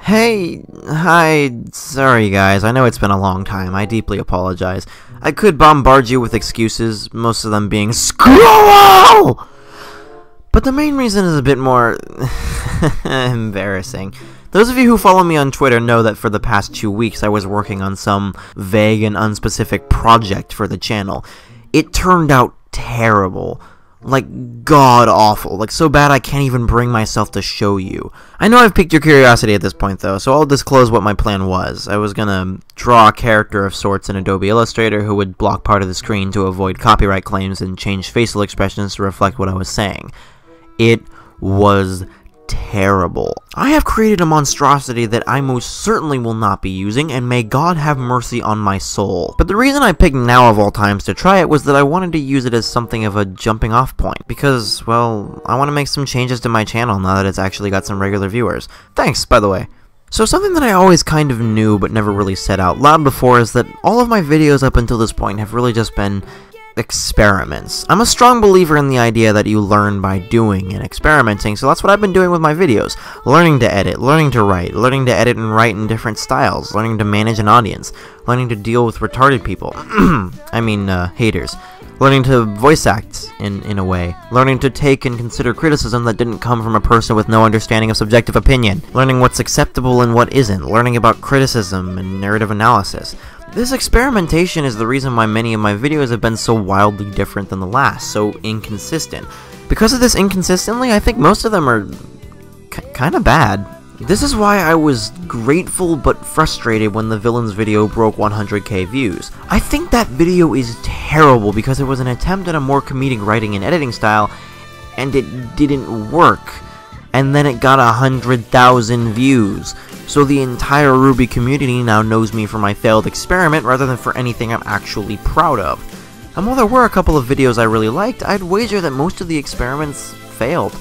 Hey, hi, sorry guys, I know it's been a long time, I deeply apologize. I could bombard you with excuses, most of them being SCROLL! But the main reason is a bit more embarrassing. Those of you who follow me on Twitter know that for the past 2 weeks I was working on some vague and unspecific project for the channel. It turned out terrible. Like, god-awful. Like, so bad I can't even bring myself to show you. I know I've piqued your curiosity at this point, though, so I'll disclose what my plan was. I was gonna draw a character of sorts in Adobe Illustrator who would block part of the screen to avoid copyright claims and change facial expressions to reflect what I was saying. It was terrible. I have created a monstrosity that I most certainly will not be using, and may God have mercy on my soul. But the reason I picked now of all times to try it was that I wanted to use it as something of a jumping off point, because, well, I want to make some changes to my channel now that it's actually got some regular viewers. Thanks, by the way. So something that I always kind of knew but never really said out loud before is that all of my videos up until this point have really just been experiments. I'm a strong believer in the idea that you learn by doing and experimenting, so that's what I've been doing with my videos. Learning to edit, learning to write, learning to edit and write in different styles, learning to manage an audience, learning to deal with retarded people. I mean, haters. Learning to voice act in a way. Learning to take and consider criticism that didn't come from a person with no understanding of subjective opinion. Learning what's acceptable and what isn't. Learning about criticism and narrative analysis. This experimentation is the reason why many of my videos have been so wildly different than the last, so inconsistent. Because of this inconsistency, I think most of them are kinda bad. This is why I was grateful but frustrated when the villains video broke 100k views. I think that video is terrible because it was an attempt at a more comedic writing and editing style, and it didn't work. And then it got 100,000 views. So the entire Ruby community now knows me for my failed experiment rather than for anything I'm actually proud of. And while there were a couple of videos I really liked, I'd wager that most of the experiments failed.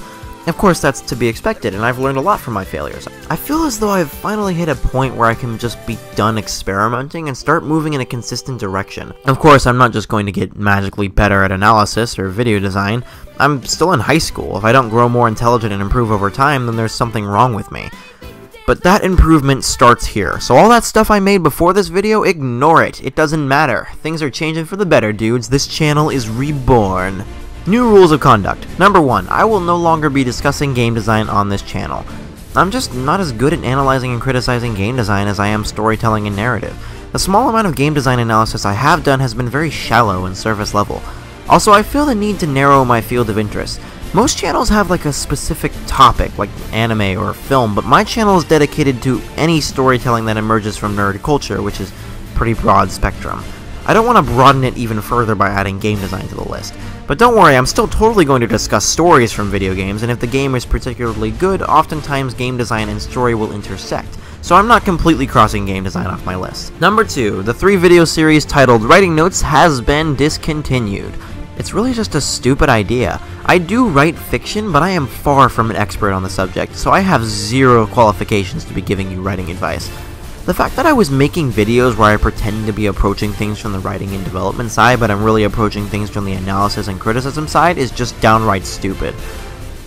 Of course, that's to be expected, and I've learned a lot from my failures. I feel as though I've finally hit a point where I can just be done experimenting and start moving in a consistent direction. Of course, I'm not just going to get magically better at analysis or video design. I'm still in high school. If I don't grow more intelligent and improve over time, then there's something wrong with me. But that improvement starts here, so all that stuff I made before this video, ignore it. It doesn't matter. Things are changing for the better, dudes. This channel is reborn. New rules of conduct. Number 1, I will no longer be discussing game design on this channel. I'm just not as good at analyzing and criticizing game design as I am storytelling and narrative. The small amount of game design analysis I have done has been very shallow and surface level. Also, I feel the need to narrow my field of interest. Most channels have like a specific topic, like anime or film, but my channel is dedicated to any storytelling that emerges from nerd culture, which is pretty broad spectrum. I don't want to broaden it even further by adding game design to the list. But don't worry, I'm still totally going to discuss stories from video games, and if the game is particularly good, oftentimes game design and story will intersect. So I'm not completely crossing game design off my list. Number 2, the 3-video series titled Writing Notes has been discontinued. It's really just a stupid idea. I do write fiction, but I am far from an expert on the subject, so I have zero qualifications to be giving you writing advice. The fact that I was making videos where I pretend to be approaching things from the writing and development side, but I'm really approaching things from the analysis and criticism side is just downright stupid.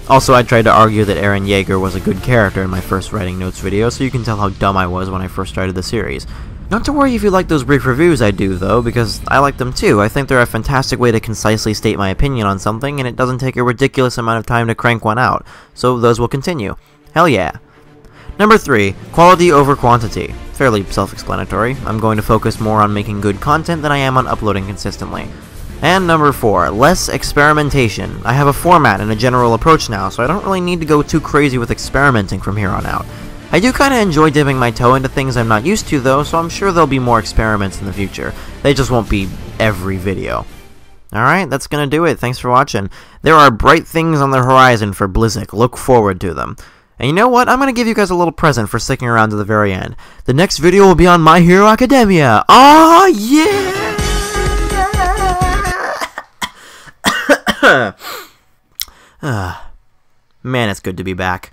Also, I tried to argue that Eren Yeager was a good character in my first Writing Notes video, so you can tell how dumb I was when I first started the series. Not to worry if you like those brief reviews I do, though, because I like them too. I think they're a fantastic way to concisely state my opinion on something, and it doesn't take a ridiculous amount of time to crank one out, so those will continue. Hell yeah. Number 3, quality over quantity. Fairly self-explanatory. I'm going to focus more on making good content than I am on uploading consistently. And number 4, less experimentation. I have a format and a general approach now, so I don't really need to go too crazy with experimenting from here on out. I do kinda enjoy dipping my toe into things I'm not used to though, so I'm sure there'll be more experiments in the future. They just won't be every video. Alright, that's gonna do it. Thanks for watching. There are bright things on the horizon for Blizzic. Look forward to them. And you know what? I'm going to give you guys a little present for sticking around to the very end. The next video will be on My Hero Academia. Aw, yeah! Man, it's good to be back.